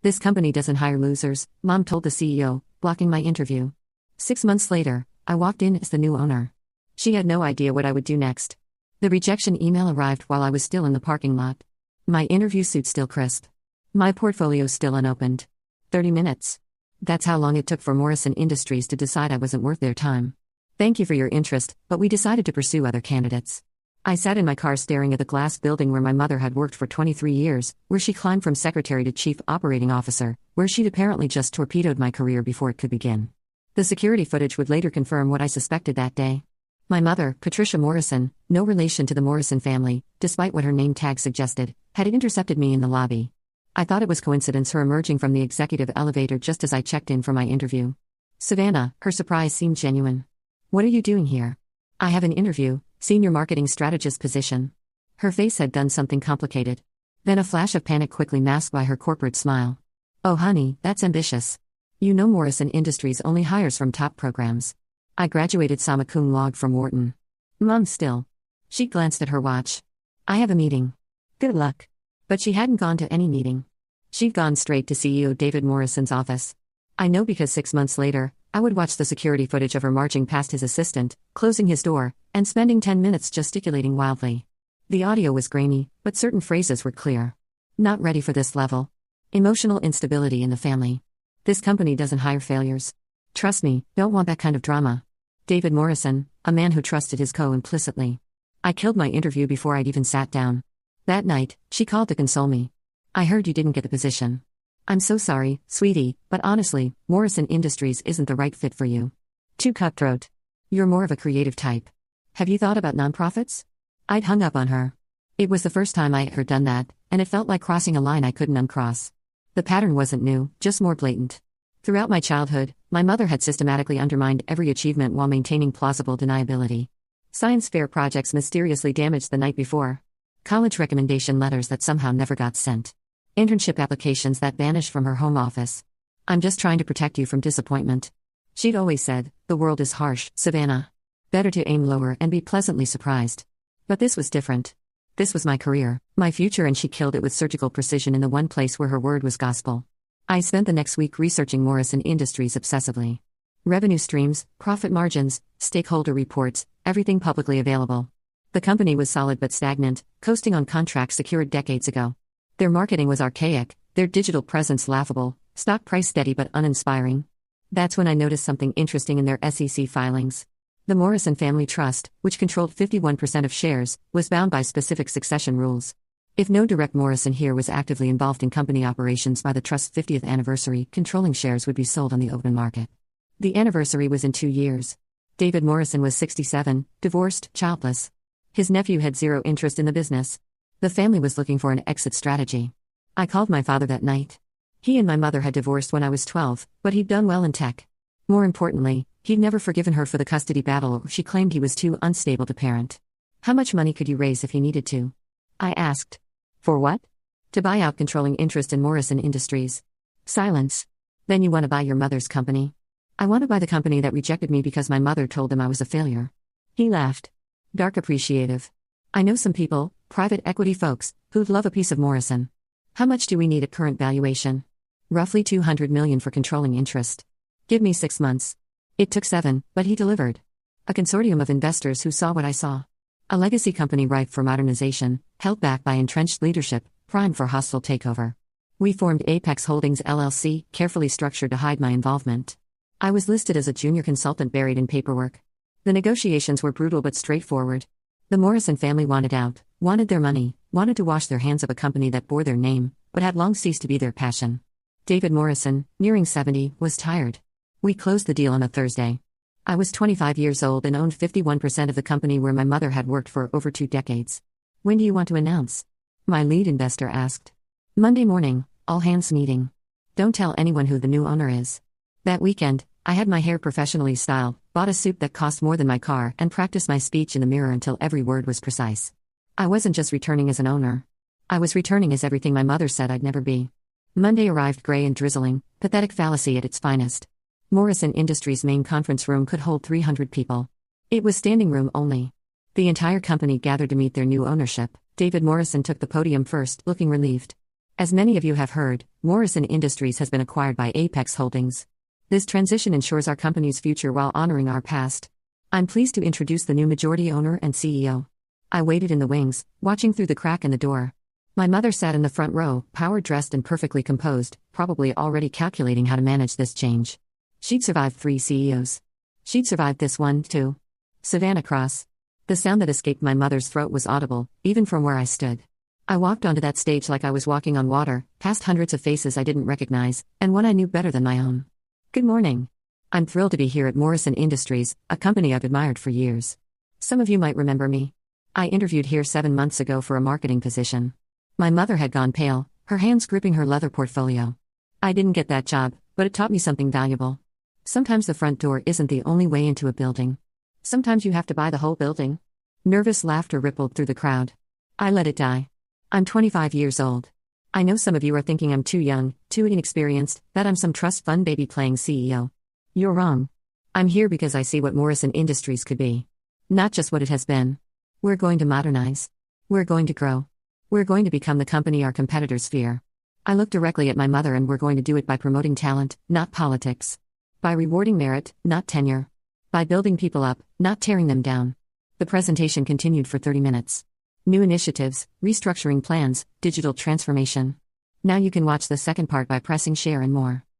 This company doesn't hire losers, Mom told the CEO, blocking my interview. 6 months later, I walked in as the new owner. She had no idea what I would do next. The rejection email arrived while I was still in the parking lot. My interview suit still crisp. My portfolio still unopened. 30 minutes. That's how long it took for Morrison Industries to decide I wasn't worth their time. Thank you for your interest, but we decided to pursue other candidates. I sat in my car staring at the glass building where my mother had worked for 23 years, where she climbed from secretary to chief operating officer, where she'd apparently just torpedoed my career before it could begin. The security footage would later confirm what I suspected that day. My mother, Patricia Morrison, no relation to the Morrison family, despite what her name tag suggested, had intercepted me in the lobby. I thought it was coincidence her emerging from the executive elevator just as I checked in for my interview. Savannah, her surprise seemed genuine. What are you doing here? I have an interview, senior marketing strategist position. Her face had done something complicated. Then a flash of panic quickly masked by her corporate smile. Oh honey, that's ambitious. You know Morrison Industries only hires from top programs. I graduated summa cum laude from Wharton. Mom still. She glanced at her watch. I have a meeting. Good luck. But she hadn't gone to any meeting. She'd gone straight to CEO David Morrison's office. I know because 6 months later, I would watch the security footage of her marching past his assistant, closing his door, and spending 10 minutes gesticulating wildly. The audio was grainy, but certain phrases were clear. Not ready for this level. Emotional instability in the family. This company doesn't hire failures. Trust me, don't want that kind of drama. David Morrison, a man who trusted his implicitly. I killed my interview before I'd even sat down. That night, she called to console me. I heard you didn't get the position. I'm so sorry, sweetie, but honestly, Morrison Industries isn't the right fit for you. Too cutthroat. You're more of a creative type. Have you thought about nonprofits? I'd hung up on her. It was the first time I had heard done that, and it felt like crossing a line I couldn't uncross. The pattern wasn't new, just more blatant. Throughout my childhood, my mother had systematically undermined every achievement while maintaining plausible deniability. Science fair projects mysteriously damaged the night before. College recommendation letters that somehow never got sent. Internship applications that vanished from her home office. I'm just trying to protect you from disappointment. She'd always said, the world is harsh, Savannah. Better to aim lower and be pleasantly surprised. But this was different. This was my career, my future, and she killed it with surgical precision in the one place where her word was gospel. I spent the next week researching Morrison Industries obsessively. Revenue streams, profit margins, stakeholder reports, everything publicly available. The company was solid but stagnant, coasting on contracts secured decades ago. Their marketing was archaic, their digital presence laughable, stock price steady but uninspiring. That's when I noticed something interesting in their SEC filings. The Morrison Family Trust, which controlled 51% of shares, was bound by specific succession rules. If no direct Morrison here was actively involved in company operations by the trust's 50th anniversary, controlling shares would be sold on the open market. The anniversary was in 2 years. David Morrison was 67, divorced, childless. His nephew had zero interest in the business. The family was looking for an exit strategy. I called my father that night. He and my mother had divorced when I was 12, but he'd done well in tech. More importantly, he'd never forgiven her for the custody battle she claimed he was too unstable to parent. How much money could you raise if you needed to? I asked. For what? To buy out controlling interest in Morrison Industries. Silence. Then you want to buy your mother's company? I want to buy the company that rejected me because my mother told them I was a failure. He laughed. Dark appreciative. I know some people, private equity folks, who'd love a piece of Morrison. How much do we need at current valuation? Roughly $200 million for controlling interest. Give me 6 months. It took 7, but he delivered. A consortium of investors who saw what I saw. A legacy company ripe for modernization, held back by entrenched leadership, primed for hostile takeover. We formed Apex Holdings LLC, carefully structured to hide my involvement. I was listed as a junior consultant buried in paperwork. The negotiations were brutal but straightforward. The Morrison family wanted out, wanted their money, wanted to wash their hands of a company that bore their name, but had long ceased to be their passion. David Morrison, nearing 70, was tired. We closed the deal on a Thursday. I was 25 years old and owned 51% of the company where my mother had worked for over 2 decades. When do you want to announce? My lead investor asked. Monday morning, all hands meeting. Don't tell anyone who the new owner is. That weekend, I had my hair professionally styled, bought a suit that cost more than my car, and practiced my speech in the mirror until every word was precise. I wasn't just returning as an owner. I was returning as everything my mother said I'd never be. Monday arrived gray and drizzling, pathetic fallacy at its finest. Morrison Industries' main conference room could hold 300 people. It was standing room only. The entire company gathered to meet their new ownership. David Morrison took the podium first, looking relieved. As many of you have heard, Morrison Industries has been acquired by Apex Holdings. This transition ensures our company's future while honoring our past. I'm pleased to introduce the new majority owner and CEO. I waited in the wings, watching through the crack in the door. My mother sat in the front row, power-dressed and perfectly composed, probably already calculating how to manage this change. She'd survived 3 CEOs. She'd survived this one, too. Savannah Cross. The sound that escaped my mother's throat was audible, even from where I stood. I walked onto that stage like I was walking on water, past hundreds of faces I didn't recognize, and one I knew better than my own. Good morning. I'm thrilled to be here at Morrison Industries, a company I've admired for years. Some of you might remember me. I interviewed here 7 months ago for a marketing position. My mother had gone pale, her hands gripping her leather portfolio. I didn't get that job, but it taught me something valuable. Sometimes the front door isn't the only way into a building. Sometimes you have to buy the whole building. Nervous laughter rippled through the crowd. I let it die. I'm 25 years old. I know some of you are thinking I'm too young, too inexperienced, that I'm some trust fund baby playing CEO. You're wrong. I'm here because I see what Morrison Industries could be. Not just what it has been. We're going to modernize. We're going to grow. We're going to become the company our competitors fear. I look directly at my mother, and we're going to do it by promoting talent, not politics. By rewarding merit, not tenure. By building people up, not tearing them down. The presentation continued for 30 minutes. New initiatives, restructuring plans, digital transformation. Now you can watch the second part by pressing share and more.